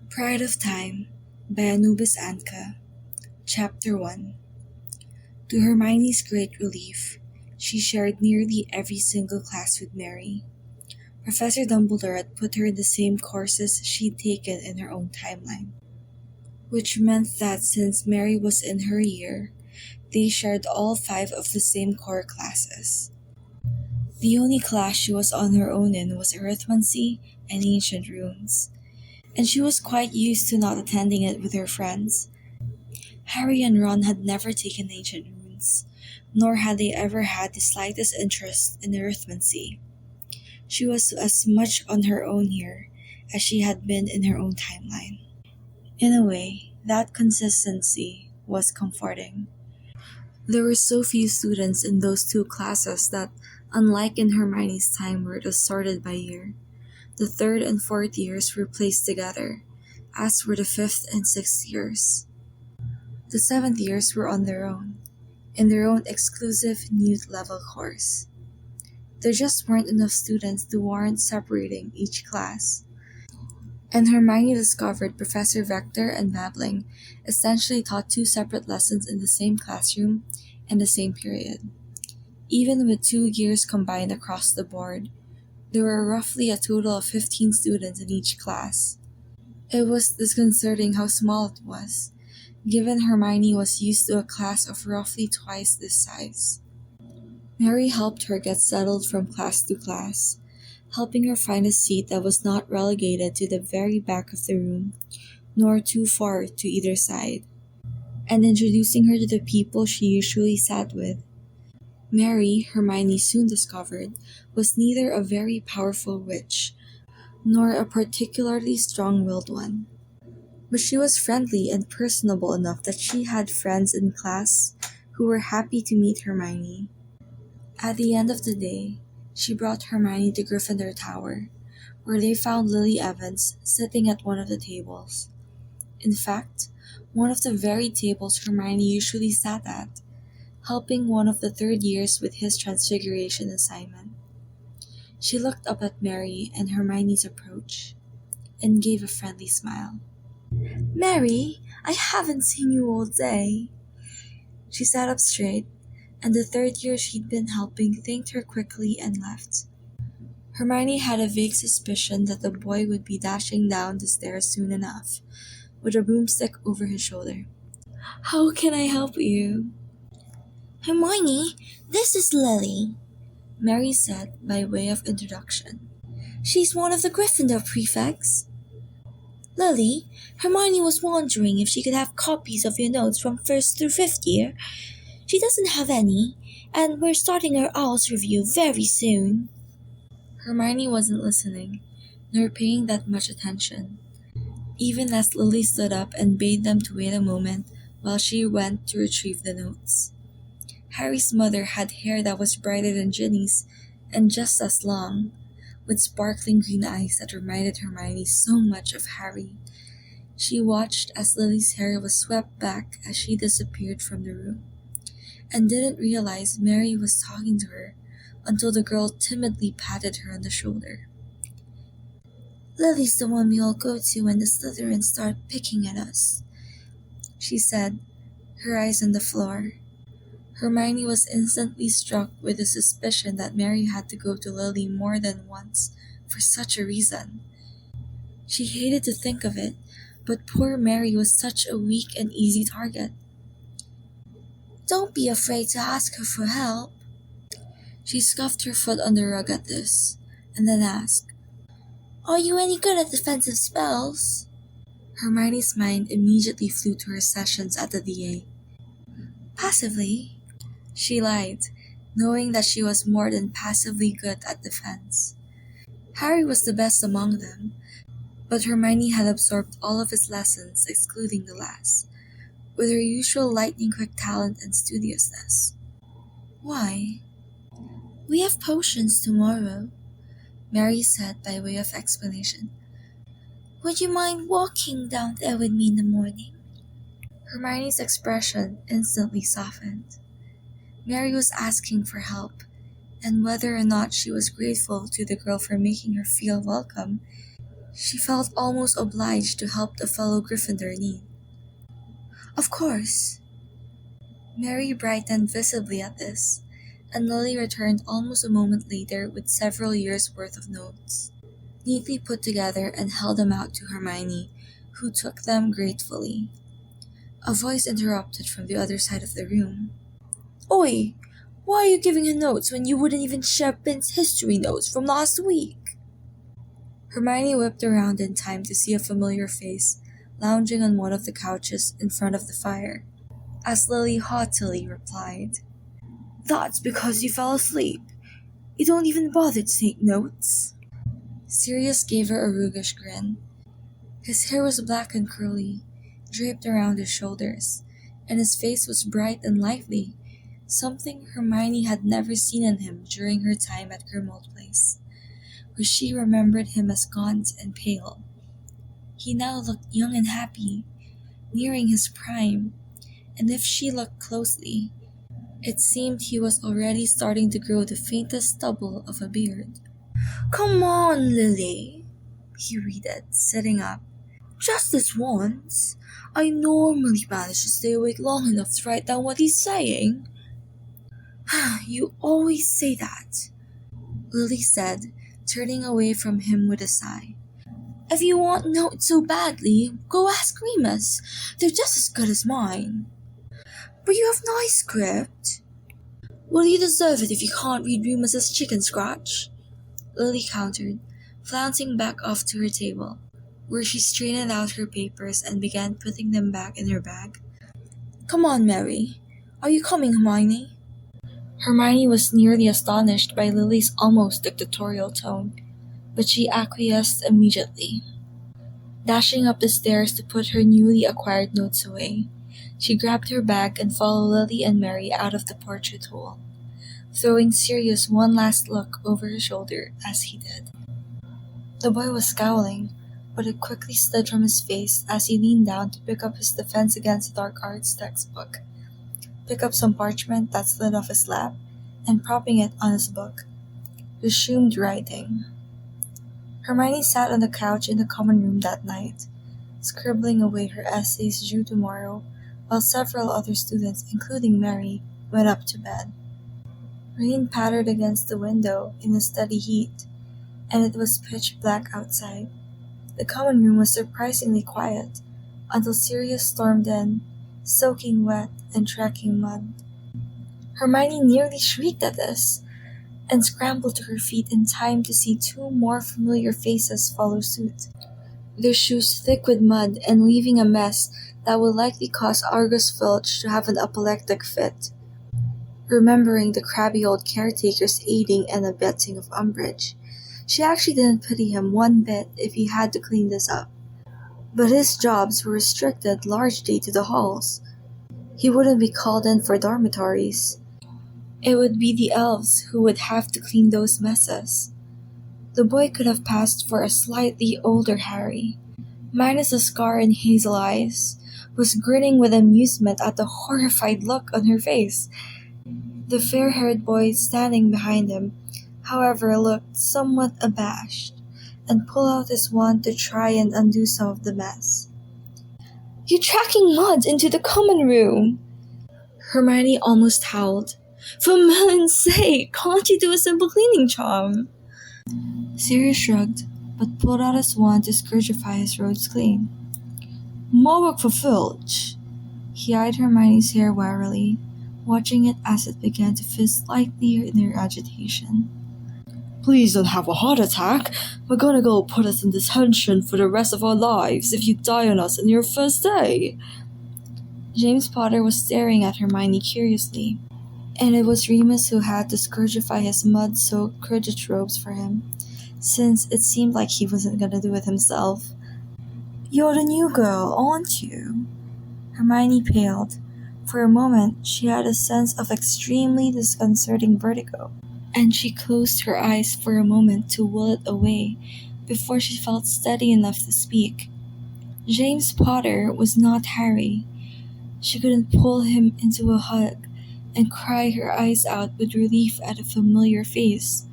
Pride of Time by Anubis Anka, Chapter 1. To Hermione's great relief, she shared nearly every single class with Mary. Professor Dumbledore had put her in the same courses she'd taken in her own timeline, which meant that since Mary was in her year, they shared all 5 of the same core classes. The only class she was on her own in was Arithmancy and Ancient Runes, and she was quite used to not attending it with her friends. Harry and Ron had never taken Ancient Runes, nor had they ever had the slightest interest in Arithmancy. She was as much on her own here as she had been in her own timeline. In a way, that consistency was comforting. There were so few students in those 2 classes that, unlike in Hermione's time where it was sorted by year, the 3rd and 4th years were placed together, as were the 5th and 6th years. The 7th years were on their own, in their own exclusive Newt-level course. There just weren't enough students to warrant separating each class, and Hermione discovered Professor Vector and Babbling essentially taught 2 separate lessons in the same classroom and the same period. Even with 2 years combined across the board, there were roughly a total of 15 students in each class. It was disconcerting how small it was, given Hermione was used to a class of roughly twice this size. Mary helped her get settled from class to class, helping her find a seat that was not relegated to the very back of the room, nor too far to either side, and introducing her to the people she usually sat with. Mary, Hermione soon discovered, was neither a very powerful witch, nor a particularly strong-willed one. But she was friendly and personable enough that she had friends in class who were happy to meet Hermione. At the end of the day, she brought Hermione to Gryffindor Tower, where they found Lily Evans sitting at one of the tables. In fact, one of the very tables Hermione usually sat at, helping one of the 3rd years with his transfiguration assignment. She looked up at Mary and Hermione's approach, and gave a friendly smile. "Mary, I haven't seen you all day." She sat up straight, and the 3rd year she'd been helping thanked her quickly and left. Hermione had a vague suspicion that the boy would be dashing down the stairs soon enough, with a broomstick over his shoulder. "How can I help you?" "Hermione, this is Lily," Mary said by way of introduction. "She's one of the Gryffindor prefects." "Lily, Hermione was wondering if she could have copies of your notes from 1st through 5th year. She doesn't have any, and we're starting our OWLS review very soon." Hermione wasn't listening, nor paying that much attention, even as Lily stood up and bade them to wait a moment while she went to retrieve the notes. Harry's mother had hair that was brighter than Ginny's, and just as long, with sparkling green eyes that reminded Hermione so much of Harry. She watched as Lily's hair was swept back as she disappeared from the room, and didn't realize Mary was talking to her until the girl timidly patted her on the shoulder. "Lily's the one we all go to when the Slytherins start picking at us," she said, her eyes on the floor. Hermione was instantly struck with the suspicion that Mary had to go to Lily more than once for such a reason. She hated to think of it, but poor Mary was such a weak and easy target. "Don't be afraid to ask her for help." She scuffed her foot on the rug at this, and then asked, "Are you any good at defensive spells?" Hermione's mind immediately flew to her sessions at the DA. "Passively," she lied, knowing that she was more than passively good at defense. Harry was the best among them, but Hermione had absorbed all of his lessons excluding the last, with her usual lightning-quick talent and studiousness. "Why?" "We have potions tomorrow," Mary said by way of explanation. "Would you mind walking down there with me in the morning?" Hermione's expression instantly softened. Mary was asking for help, and whether or not she was grateful to the girl for making her feel welcome, She felt almost obliged to help the fellow Gryffindor need. Of course. Mary brightened visibly at this, and Lily returned almost a moment later with several years' worth of notes, neatly put together, and held them out to Hermione, who took them gratefully. A voice interrupted from the other side of the room. Oi! Why are you giving her notes when you wouldn't even share Ben's history notes from last week? Hermione whipped around in time to see a familiar face lounging on one of the couches in front of the fire, as Lily haughtily replied, That's because you fell asleep. You don't even bother to take notes. Sirius gave her a roguish grin. His hair was black and curly, draped around his shoulders, and his face was bright and lively, something Hermione had never seen in him during her time at Grimmauld Place, where she remembered him as gaunt and pale. He now looked young and happy, nearing his prime, and if she looked closely, it seemed he was already starting to grow the faintest stubble of a beard. Come on, Lily, he reeded, sitting up. Just this once. I normally manage to stay awake long enough to write down what he's saying. You always say that, Lily said, turning away from him with a sigh. If you want notes so badly, go ask Remus. They're just as good as mine. But you have nice script. Well, you deserve it if you can't read Remus's chicken scratch, Lily countered, flouncing back off to her table, where she straightened out her papers and began putting them back in her bag. Come on, Mary. Are you coming, Hermione? Hermione was nearly astonished by Lily's almost dictatorial tone, but she acquiesced immediately. Dashing up the stairs to put her newly acquired notes away, she grabbed her bag and followed Lily and Mary out of the portrait hole, throwing Sirius one last look over her shoulder as he did. The boy was scowling, but it quickly slid from his face as he leaned down to pick up his Defense Against the Dark Arts textbook, pick up some parchment that slid off his lap, and propping it on his book, resumed writing. Hermione sat on the couch in the common room that night, scribbling away her essays due tomorrow, while several other students, including Mary, went up to bed. Rain pattered against the window in a steady heat, and it was pitch black outside. The common room was surprisingly quiet, until Sirius stormed in, soaking wet and tracking mud. Hermione nearly shrieked at this, and scrambled to her feet in time to see two more familiar faces follow suit, their shoes thick with mud and leaving a mess that would likely cause Argus Filch to have an apoplectic fit. Remembering the crabby old caretaker's aiding and abetting of Umbridge, she actually didn't pity him one bit if he had to clean this up. But his jobs were restricted largely to the halls. He wouldn't be called in for dormitories. It would be the elves who would have to clean those messes. The boy could have passed for a slightly older Harry, minus a scar and hazel eyes, was grinning with amusement at the horrified look on her face. The fair-haired boy standing behind him, however, looked somewhat abashed, and pulled out his wand to try and undo some of the mess. You're tracking mud into the common room! Hermione almost howled. For melon's sake, can't you do a simple cleaning charm? Sirius shrugged, but pulled out his wand to scourgify his robes clean. More work for Filch. He eyed Hermione's hair warily, watching it as it began to fizz slightly in her agitation. Please don't have a heart attack. McGonagall will put us in detention for the rest of our lives if you die on us on your first day. James Potter was staring at Hermione curiously, and it was Remus who had to scourgify his mud-soaked Quidditch robes for him, since it seemed like he wasn't going to do it himself. You're the new girl, aren't you? Hermione paled. For a moment, she had a sense of extremely disconcerting vertigo, and she closed her eyes for a moment to will it away before she felt steady enough to speak. James Potter was not Harry. She couldn't pull him into a hug and cry her eyes out with relief at a familiar face.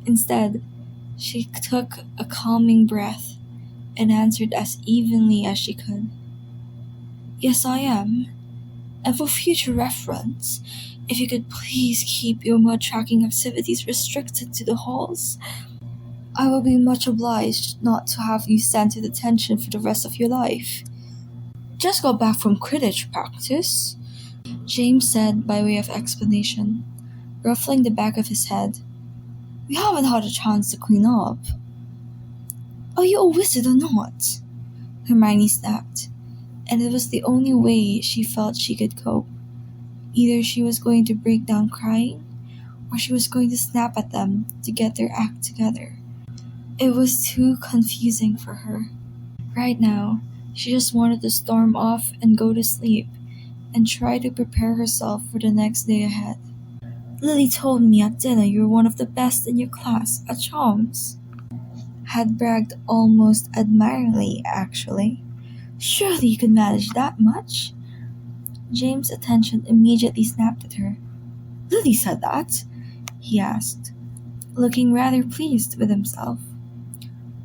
Instead, she took a calming breath and answered as evenly as she could. Yes, I am. And for future reference, if you could please keep your mud tracking activities restricted to the halls, I will be much obliged not to have you sent to detention for the rest of your life. Just got back from Quidditch practice, James said by way of explanation, ruffling the back of his head. We haven't had a chance to clean up. Are you a wizard or not? Hermione snapped, and it was the only way she felt she could cope. Either she was going to break down crying, or she was going to snap at them to get their act together. It was too confusing for her. Right now, she just wanted to storm off and go to sleep, and try to prepare herself for the next day ahead. Lily told me at dinner you were one of the best in your class at charms. Had bragged almost admiringly, actually. Surely you could manage that much? James' attention immediately snapped at her. Lily said that? He asked, looking rather pleased with himself.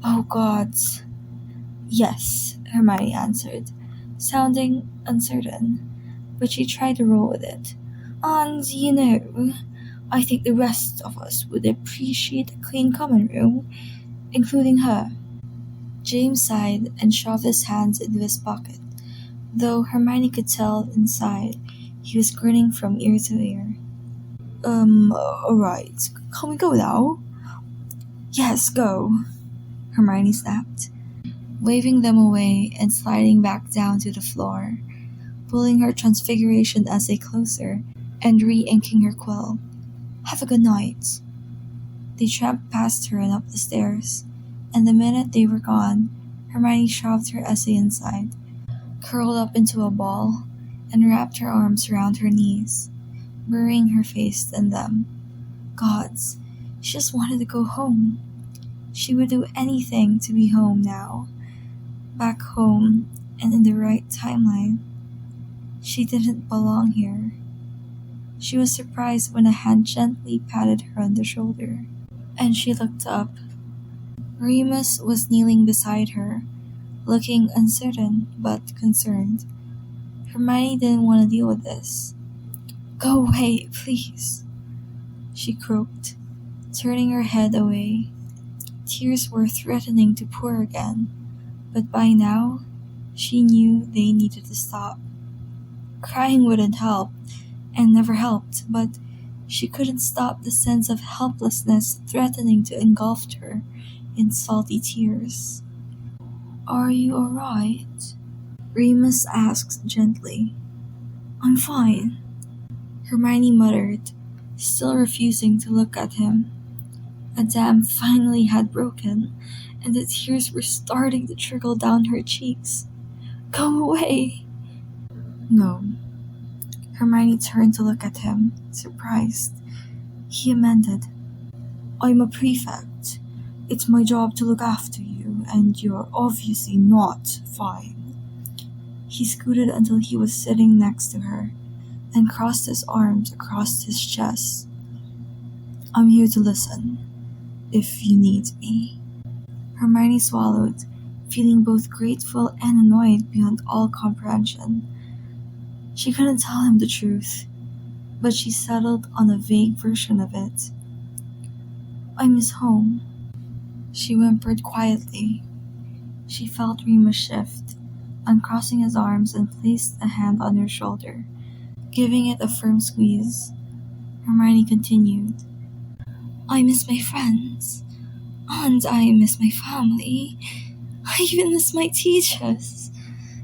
Oh, gods. Yes, Hermione answered, sounding uncertain, but she tried to roll with it. And, you know, I think the rest of us would appreciate a clean common room, including her. James sighed and shoved his hands into his pocket, though Hermione could tell inside he was grinning from ear to ear. Alright, can we go now? Yes, go, Hermione snapped, waving them away and sliding back down to the floor, pulling her transfiguration essay closer and re-inking her quill. Have a good night. They tramped past her and up the stairs, and the minute they were gone, Hermione shoved her essay inside, curled up into a ball, and wrapped her arms around her knees, burying her face in them. Gods, she just wanted to go home. She would do anything to be home now. Back home and in the right timeline. She didn't belong here. She was surprised when a hand gently patted her on the shoulder, and she looked up. Remus was kneeling beside her, looking uncertain but concerned. Hermione didn't want to deal with this. Go away, please, she croaked, turning her head away. Tears were threatening to pour again, but by now, she knew they needed to stop. Crying wouldn't help, and never helped, but she couldn't stop the sense of helplessness threatening to engulf her in salty tears. Are you alright? Remus asked gently. I'm fine, Hermione muttered, still refusing to look at him. A dam finally had broken, and the tears were starting to trickle down her cheeks. Go away! No. Hermione turned to look at him, surprised. He amended. I'm a prefect. It's my job to look after you, and you're obviously not fine. He scooted until he was sitting next to her, and crossed his arms across his chest. I'm here to listen, if you need me. Hermione swallowed, feeling both grateful and annoyed beyond all comprehension. She couldn't tell him the truth, but she settled on a vague version of it. I miss home, she whimpered quietly. She felt Remus shift, uncrossing his arms and placed a hand on her shoulder, giving it a firm squeeze. Hermione continued. I miss my friends, and I miss my family. I even miss my teachers.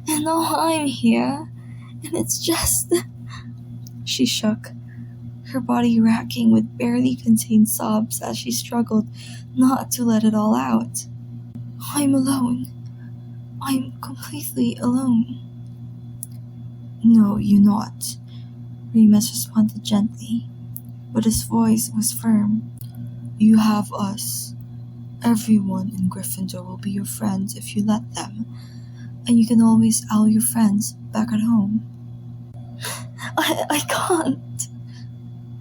And now I'm here, and it's just... She shook, her body racking with barely contained sobs as she struggled not to let it all out. I'm alone. I'm completely alone. No, you're not, Remus responded gently, but his voice was firm. You have us. Everyone in Gryffindor will be your friends if you let them, and you can always owl your friends back at home. I can't,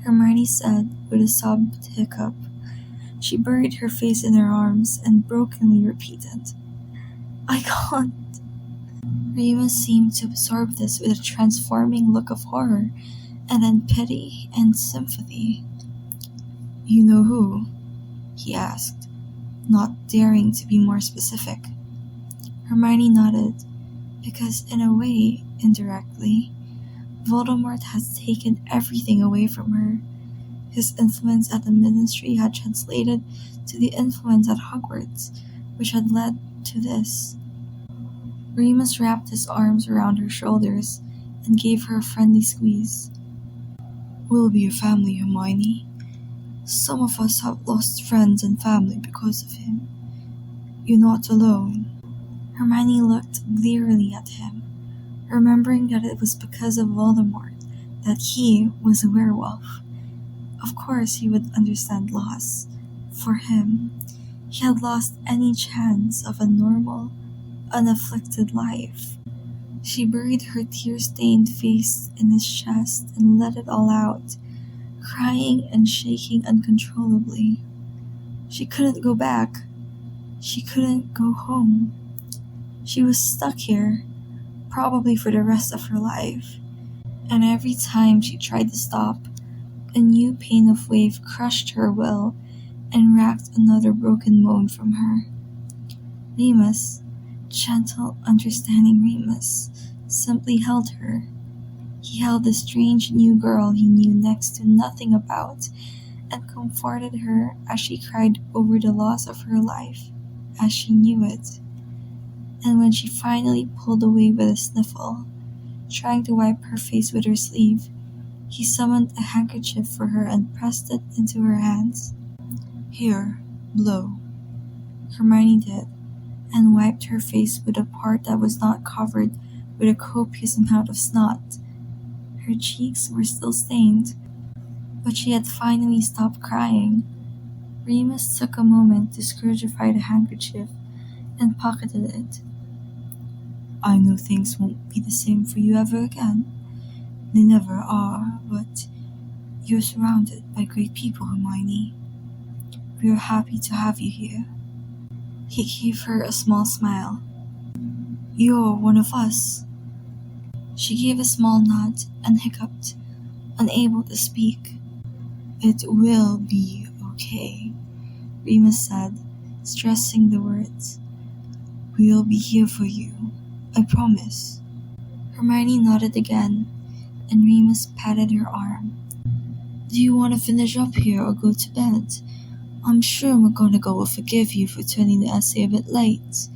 Hermione said with a sobbed hiccup. She buried her face in her arms and brokenly repeated, I can't. Remus seemed to absorb this with a transforming look of horror, and then pity and sympathy. You know who? He asked, not daring to be more specific. Hermione nodded, because in a way, indirectly, Voldemort has taken everything away from her. His influence at the Ministry had translated to the influence at Hogwarts, which had led to this. Remus wrapped his arms around her shoulders and gave her a friendly squeeze. We'll be a family, Hermione. Some of us have lost friends and family because of him. You're not alone. Hermione looked blearily at him, remembering that it was because of Voldemort that he was a werewolf. Of course he would understand loss. For him, he had lost any chance of a normal, unafflicted life. She buried her tear-stained face in his chest and let it all out, crying and shaking uncontrollably. She couldn't go back. She couldn't go home. She was stuck here, probably for the rest of her life. And every time she tried to stop, a new pain of wave crushed her will and racked another broken moan from her. Remus, gentle, understanding Remus, simply held her. He held the strange new girl he knew next to nothing about and comforted her as she cried over the loss of her life, as she knew it. And when she finally pulled away with a sniffle, trying to wipe her face with her sleeve, he summoned a handkerchief for her and pressed it into her hands. Here, blow. Hermione did, and wiped her face with a part that was not covered with a copious amount of snot. Her cheeks were still stained, but she had finally stopped crying. Remus took a moment to scrugify the handkerchief and pocketed it. I know things won't be the same for you ever again. They never are, but you're surrounded by great people, Hermione. We are happy to have you here. He gave her a small smile. You're one of us. She gave a small nod and hiccuped, unable to speak. It will be okay, Remus said, stressing the words. We'll be here for you, I promise. Hermione nodded again, and Remus patted her arm. Do you want to finish up here or go to bed? I'm sure McGonagall will forgive you for turning the essay a bit late.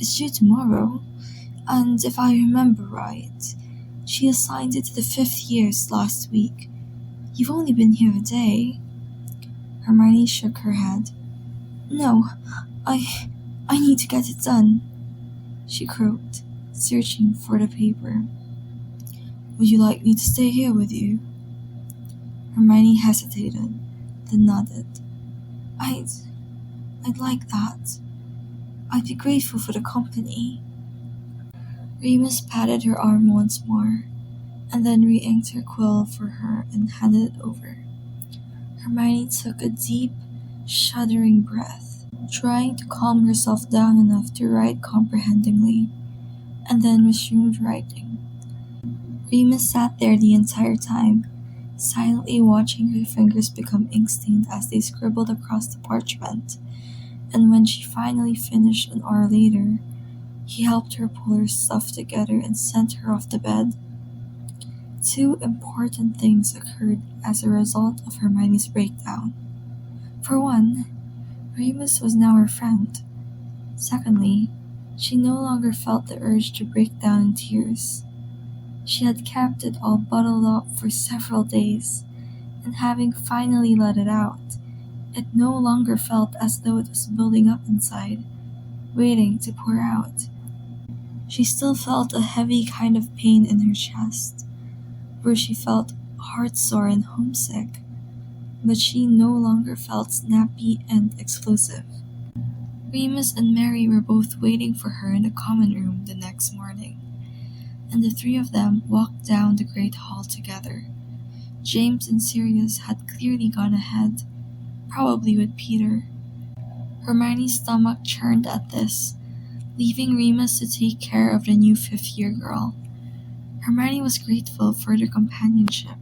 It's due tomorrow, and if I remember right, she assigned it to the 5th years last week. You've only been here a day. Hermione shook her head. No, I need to get it done, she croaked, searching for the paper. Would you like me to stay here with you? Hermione hesitated, then nodded. I'd like that. I'd be grateful for the company. Remus patted her arm once more, and then re-inked her quill for her and handed it over. Hermione took a deep, shuddering breath, trying to calm herself down enough to write comprehendingly, and then resumed writing. Remus sat there the entire time, silently watching her fingers become ink-stained as they scribbled across the parchment, and when she finally finished an hour later, he helped her pull her stuff together and sent her off to bed. 2 important things occurred as a result of Hermione's breakdown. For one, Remus was now her friend. Secondly, she no longer felt the urge to break down in tears. She had kept it all bottled up for several days, and having finally let it out, it no longer felt as though it was building up inside, waiting to pour out. She still felt a heavy kind of pain in her chest, where she felt heartsore and homesick, but she no longer felt snappy and explosive. Remus and Mary were both waiting for her in the common room the next morning, and the 3 of them walked down the great hall together. James and Sirius had clearly gone ahead, probably with Peter. Hermione's stomach churned at this, leaving Remus to take care of the new fifth-year girl. Hermione was grateful for their companionship,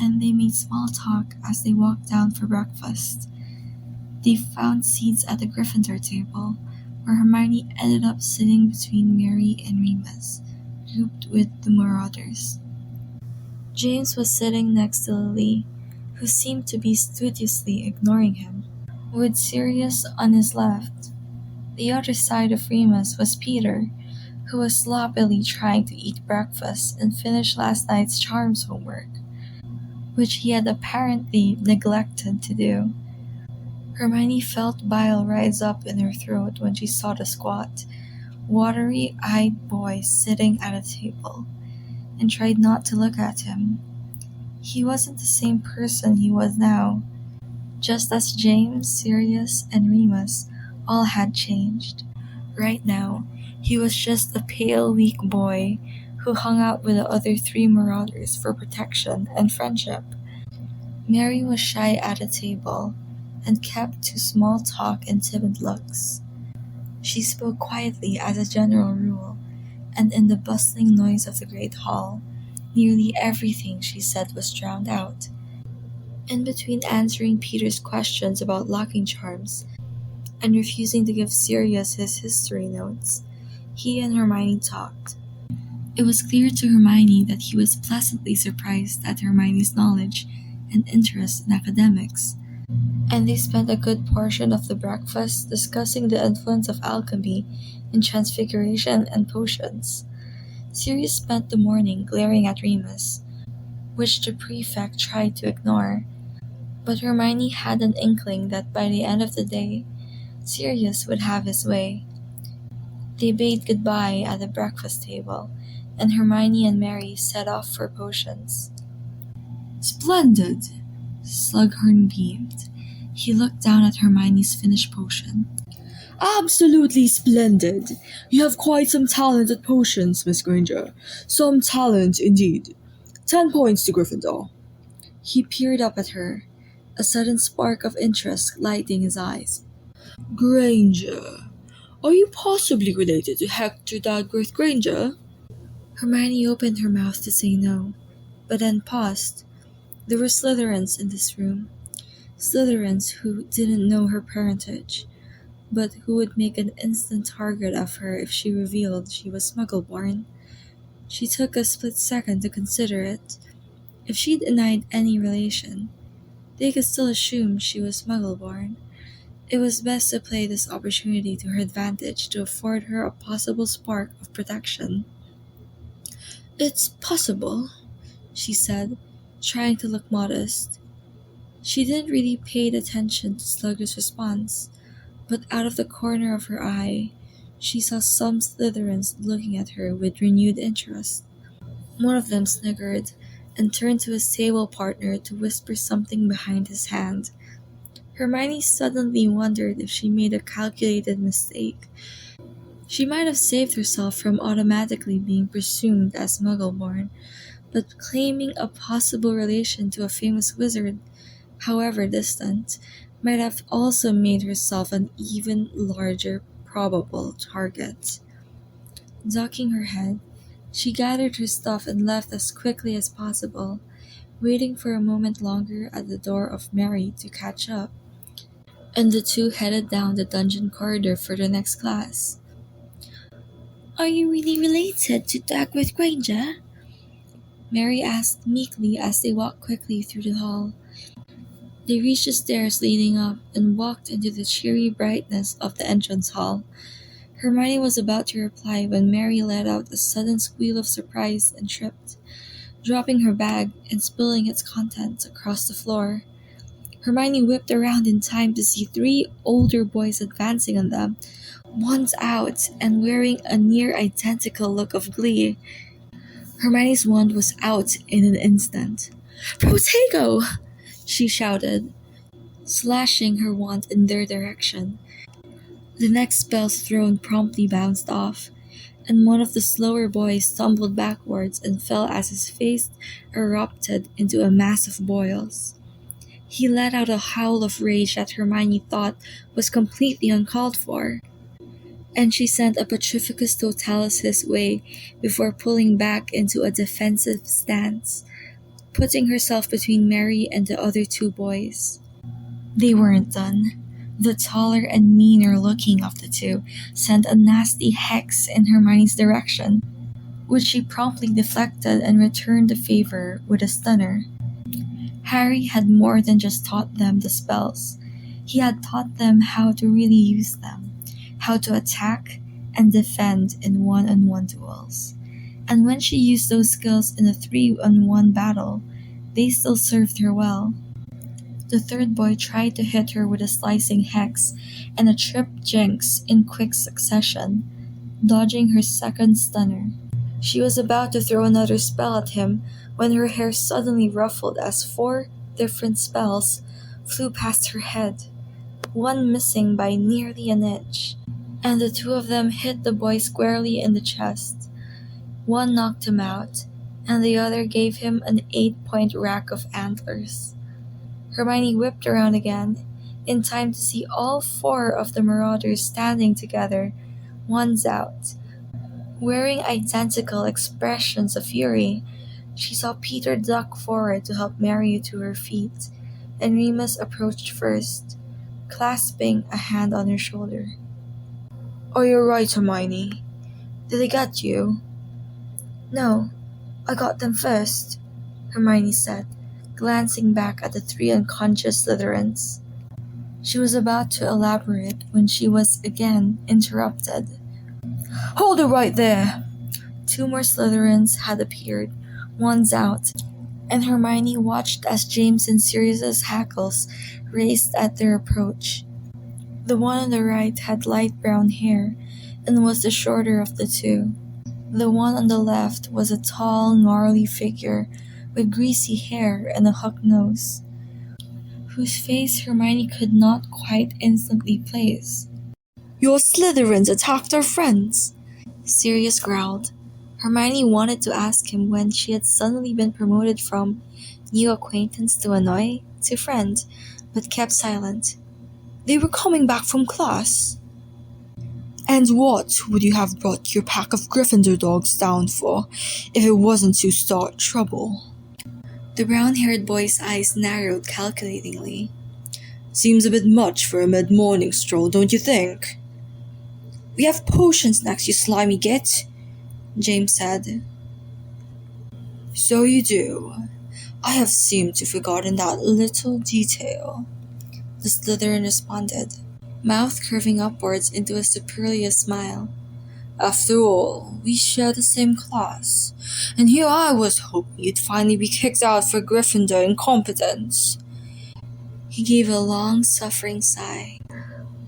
and they made small talk as they walked down for breakfast. They found seats at the Gryffindor table, where Hermione ended up sitting between Mary and Remus, grouped with the Marauders. James was sitting next to Lily, who seemed to be studiously ignoring him, with Sirius on his left. The other side of Remus was Peter, who was sloppily trying to eat breakfast and finish last night's charms homework, which he had apparently neglected to do. Hermione felt bile rise up in her throat when she saw the squat, watery-eyed boy sitting at a table, and tried not to look at him. He wasn't the same person he was now, just as James, Sirius, and Remus all had changed. Right now, he was just a pale, weak boy who hung out with the other three Marauders for protection and friendship. Mary was shy at a table and kept to small talk and timid looks. She spoke quietly as a general rule, and in the bustling noise of the great hall, nearly everything she said was drowned out. In between answering Peter's questions about locking charms and refusing to give Sirius his history notes, he and Hermione talked. It was clear to Hermione that he was pleasantly surprised at Hermione's knowledge and interest in academics, and they spent a good portion of the breakfast discussing the influence of alchemy in transfiguration and potions. Sirius spent the morning glaring at Remus, which the prefect tried to ignore, but Hermione had an inkling that by the end of the day, Sirius would have his way. They bade goodbye at the breakfast table, and Hermione and Mary set off for potions. "Splendid!" Slughorn beamed. He looked down at Hermione's finished potion. "Absolutely splendid! You have quite some talent at potions, Miss Granger. Some talent, indeed. 10 points to Gryffindor." He peered up at her, a sudden spark of interest lighting his eyes. "Granger. Are you possibly related to Hector Dagworth Granger?" Hermione opened her mouth to say no, but then paused. There were Slytherins in this room. Slytherins who didn't know her parentage, but who would make an instant target of her if she revealed she was Muggle-born. She took a split second to consider it. If she denied any relation, they could still assume she was Muggle-born. It was best to play this opportunity to her advantage to afford her a possible spark of protection. "It's possible," she said, trying to look modest. She didn't really pay attention to Slugger's response, but out of the corner of her eye, she saw some Slytherins looking at her with renewed interest. One of them sniggered and turned to his table partner to whisper something behind his hand. Hermione suddenly wondered if she made a calculated mistake. She might have saved herself from automatically being presumed as Muggle-born, but claiming a possible relation to a famous wizard, however distant, might have also made herself an even larger probable target. Ducking her head, she gathered her stuff and left as quickly as possible, waiting for a moment longer at the door of Mary to catch up, and the two headed down the dungeon corridor for the next class. "Are you really related to Dagworth Granger?" Mary asked meekly as they walked quickly through the hall. They reached the stairs leading up and walked into the cheery brightness of the entrance hall. Hermione was about to reply when Mary let out a sudden squeal of surprise and tripped, dropping her bag and spilling its contents across the floor. Hermione whipped around in time to see 3 older boys advancing on them, wands out and wearing a near-identical look of glee. Hermione's wand was out in an instant. "Protego!" she shouted, slashing her wand in their direction. The next spell thrown promptly bounced off, and one of the slower boys stumbled backwards and fell as his face erupted into a mass of boils. He let out a howl of rage that Hermione thought was completely uncalled for. and she sent a Petrificus Totalis his way before pulling back into a defensive stance, putting herself between Mary and the other two boys. They weren't done. The taller and meaner looking of the two sent a nasty hex in Hermione's direction, which she promptly deflected and returned the favor with a stunner. Harry had more than just taught them the spells. He had taught them how to really use them, how to attack and defend in one-on-one duels. And when she used those skills in a 3-on-1 battle, they still served her well. The third boy tried to hit her with a slicing hex and a tripped jinx in quick succession, dodging her second stunner. She was about to throw another spell at him when her hair suddenly ruffled as 4 different spells flew past her head, one missing by nearly an inch, and the 2 of them hit the boy squarely in the chest. One knocked him out, and the other gave him an 8-point rack of antlers. Hermione whipped around again, in time to see all 4 of the marauders standing together, ones out. Wearing identical expressions of fury, she saw Peter duck forward to help Mary to her feet, and Remus approached first, clasping a hand on her shoulder. Are you right, Hermione? Did they get you? No, I got them first, Hermione said, glancing back at the 3 unconscious Slytherins. She was about to elaborate when she was again interrupted. Hold it right there! 2 more Slytherins had appeared, ones out, and Hermione watched as James and Sirius's hackles raised at their approach. The one on the right had light brown hair and was the shorter of the 2. The one on the left was a tall, gnarly figure with greasy hair and a hook nose, whose face Hermione could not quite instantly place. Your Slytherins attacked our friends, Sirius growled. Hermione wanted to ask him when she had suddenly been promoted from new acquaintance to annoy to friend, but kept silent. They were coming back from class. And what would you have brought your pack of Gryffindor dogs down for if it wasn't to start trouble? The brown-haired boy's eyes narrowed calculatingly. Seems a bit much for a mid-morning stroll, don't you think? We have potions next, you slimy git, James said. So you do. I have seemed to have forgotten that little detail, the Slytherin responded, mouth curving upwards into a supercilious smile. After all, we share the same class, and here I was hoping you'd finally be kicked out for Gryffindor incompetence. He gave a long, suffering sigh.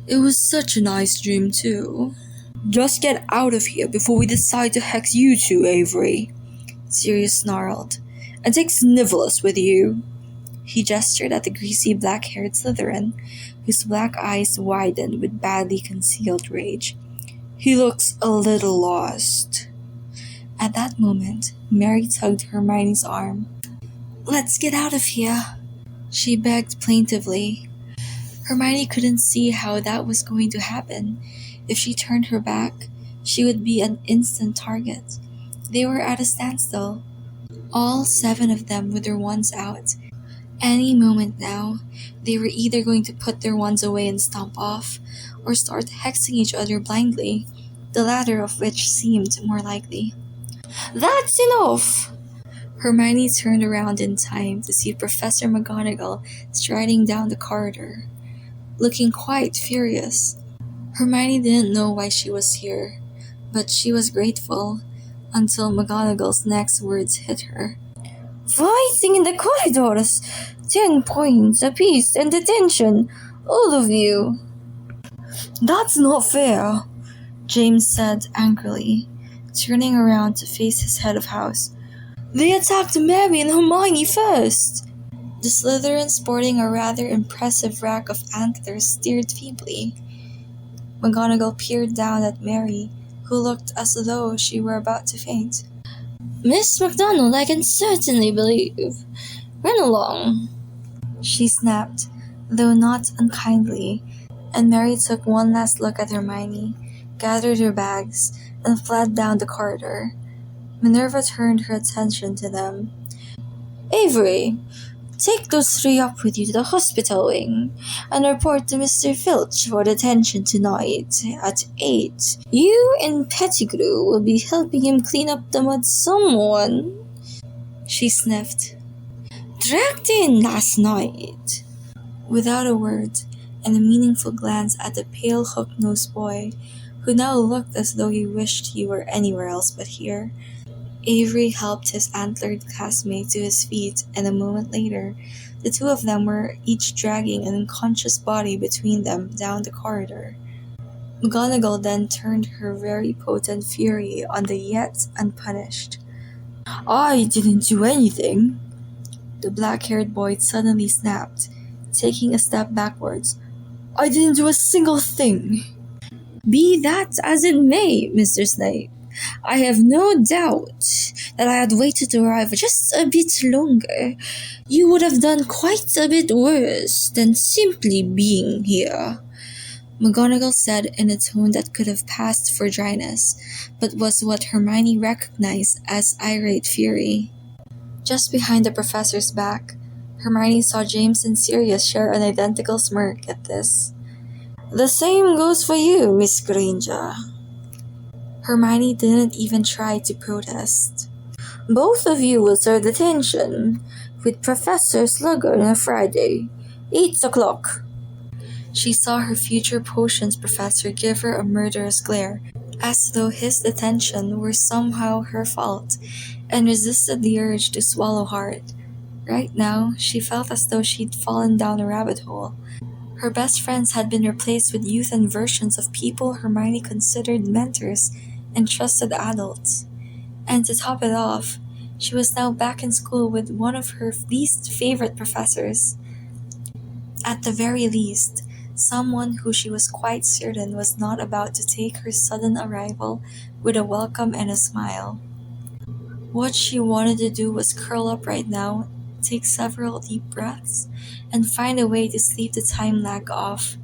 It was such a nice dream, too. Just get out of here before we decide to hex you two, Avery, Sirius snarled. And take Snivelus with you. He gestured at the greasy black-haired Slytherin, whose black eyes widened with badly concealed rage. He looks a little lost. At that moment, Mary tugged Hermione's arm. Let's get out of here, she begged plaintively. Hermione couldn't see how that was going to happen. If she turned her back, she would be an instant target. They were at a standstill, all 7 of them with their wands out. Any moment now, they were either going to put their wands away and stomp off, or start hexing each other blindly, the latter of which seemed more likely. That's enough! Hermione turned around in time to see Professor McGonagall striding down the corridor, looking quite furious. Hermione didn't know why she was here, but she was grateful until McGonagall's next words hit her. Fighting in the corridors! 10 points apiece and detention, all of you! That's not fair, James said angrily, turning around to face his head of house. They attacked Mary and Hermione first! The Slytherin, sporting a rather impressive rack of antlers, steered feebly. McGonagall peered down at Mary, who looked as though she were about to faint. Miss McDonald, I can certainly believe. Run along, she snapped, though not unkindly, and Mary took one last look at Hermione, gathered her bags, and fled down the corridor. Minerva turned her attention to them. Avery, take those three up with you to the hospital wing and report to Mr. Filch for detention tonight at 8. You and Pettigrew will be helping him clean up the mud someone, she sniffed, dragged in last night. Without a word, and a meaningful glance at the pale hook-nosed boy, who now looked as though he wished he were anywhere else but here, Avery helped his antlered classmate to his feet, and a moment later, the two of them were each dragging an unconscious body between them down the corridor. McGonagall then turned her very potent fury on the yet unpunished. I didn't do anything, the black-haired boy suddenly snapped, taking a step backwards. I didn't do a single thing. Be that as it may, Mr. Snape, I have no doubt that I had waited to arrive just a bit longer. You would have done quite a bit worse than simply being here, McGonagall said in a tone that could have passed for dryness, but was what Hermione recognized as irate fury. Just behind the professor's back, Hermione saw James and Sirius share an identical smirk at this. The same goes for you, Miss Granger. Hermione didn't even try to protest. Both of you will serve detention with Professor Slugger on a Friday, 8 o'clock. She saw her future potions professor give her a murderous glare, as though his detention were somehow her fault, and resisted the urge to swallow hard. Right now, she felt as though she'd fallen down a rabbit hole. Her best friends had been replaced with youthen versions of people Hermione considered mentors and trusted adults. And to top it off, she was now back in school with one of her least favorite professors. At the very least, someone who she was quite certain was not about to take her sudden arrival with a welcome and a smile. What she wanted to do was curl up right now, take several deep breaths, and find a way to sleep the time lag off.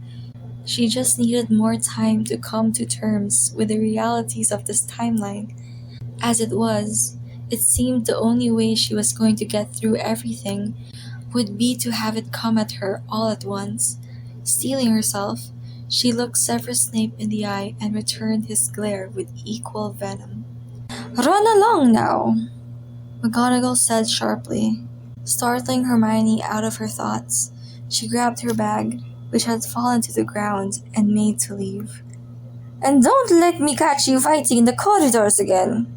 She just needed more time to come to terms with the realities of this timeline. As it was, it seemed the only way she was going to get through everything would be to have it come at her all at once. Steeling herself, she looked Severus Snape in the eye and returned his glare with equal venom. Run along now, McGonagall said sharply, startling Hermione out of her thoughts. She grabbed her bag, which had fallen to the ground, and made to leave. And don't let me catch you fighting in the corridors again.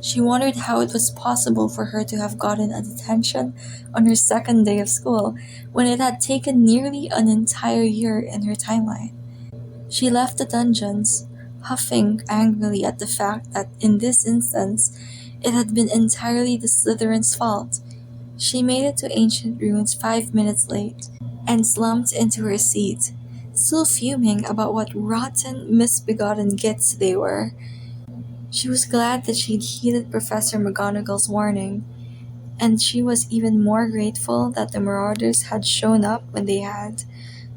She wondered how it was possible for her to have gotten a detention on her second day of school when it had taken nearly an entire year in her timeline. She left the dungeons, huffing angrily at the fact that in this instance, it had been entirely the Slytherin's fault. She made it to Ancient Ruins 5 minutes late, and slumped into her seat, still fuming about what rotten, misbegotten gits they were. She was glad that she'd heeded Professor McGonagall's warning, and she was even more grateful that the Marauders had shown up when they had,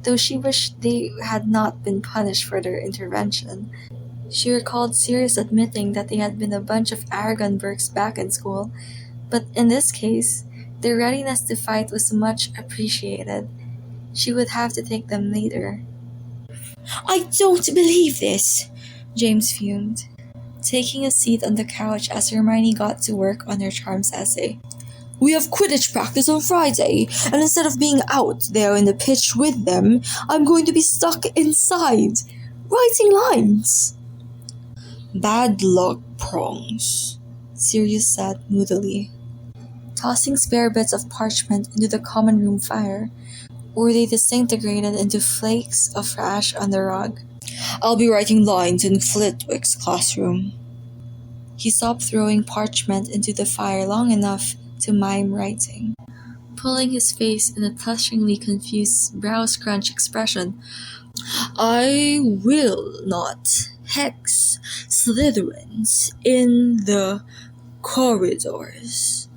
though she wished they had not been punished for their intervention. She recalled Sirius admitting that they had been a bunch of arrogant Burks back in school, but in this case, their readiness to fight was much appreciated. She would have to take them later. I don't believe this, James fumed, taking a seat on the couch as Hermione got to work on her charms essay. We have Quidditch practice on Friday, and instead of being out there in the pitch with them, I'm going to be stuck inside, writing lines. Bad luck, Prongs, Sirius said moodily, tossing spare bits of parchment into the common room fire, where they disintegrated into flakes of ash on the rug. I'll be writing lines in Flitwick's classroom. He stopped throwing parchment into the fire long enough to mime writing, pulling his face in a touchingly confused brow-scrunch expression. I will not hex Slytherins in the corridors.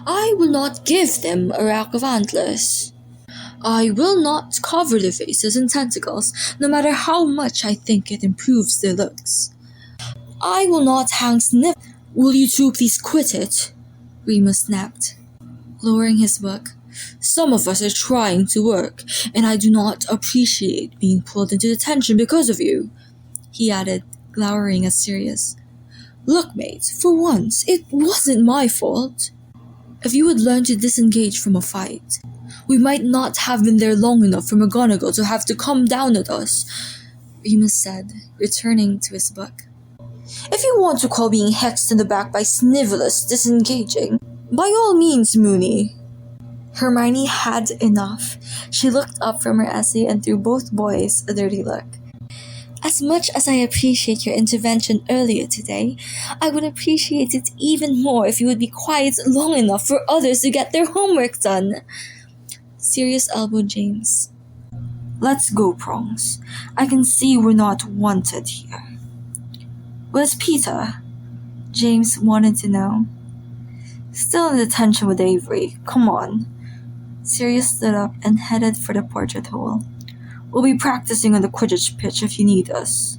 I will not give them a rack of antlers. I will not cover their faces in tentacles, no matter how much I think it improves their looks. I will not hang snip. Will you two please quit it? Remus snapped, lowering his book. Some of us are trying to work, and I do not appreciate being pulled into detention because of you, he added, glowering at Sirius. Look, mate, for once, it wasn't my fault. If you would learn to disengage from a fight, we might not have been there long enough for McGonagall to have to come down at us, Remus said, returning to his book. If you want to call being hexed in the back by Snivelus disengaging, by all means, Moony. Hermione had enough. She looked up from her essay and threw both boys a dirty look. As much as I appreciate your intervention earlier today, I would appreciate it even more if you would be quiet long enough for others to get their homework done. Sirius elbowed James. Let's go, Prongs. I can see we're not wanted here. Where's Peter? James wanted to know. Still in detention with Avery. Come on. Sirius stood up and headed for the portrait hole. We'll be practicing on the Quidditch pitch if you need us,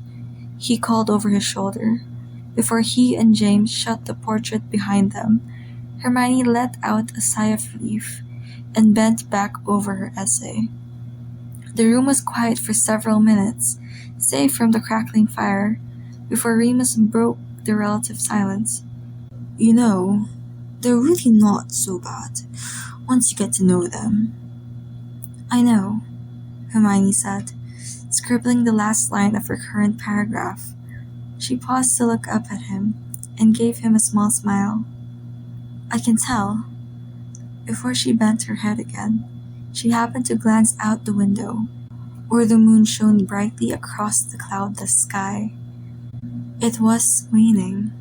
he called over his shoulder. Before he and James shut the portrait behind them, Hermione let out a sigh of relief and bent back over her essay. The room was quiet for several minutes, save from the crackling fire, before Remus broke the relative silence. You know, they're really not so bad once you get to know them. I know, Hermione said, scribbling the last line of her current paragraph. She paused to look up at him and gave him a small smile. I can tell. Before she bent her head again, she happened to glance out the window, where the moon shone brightly across the cloudless sky. It was waning.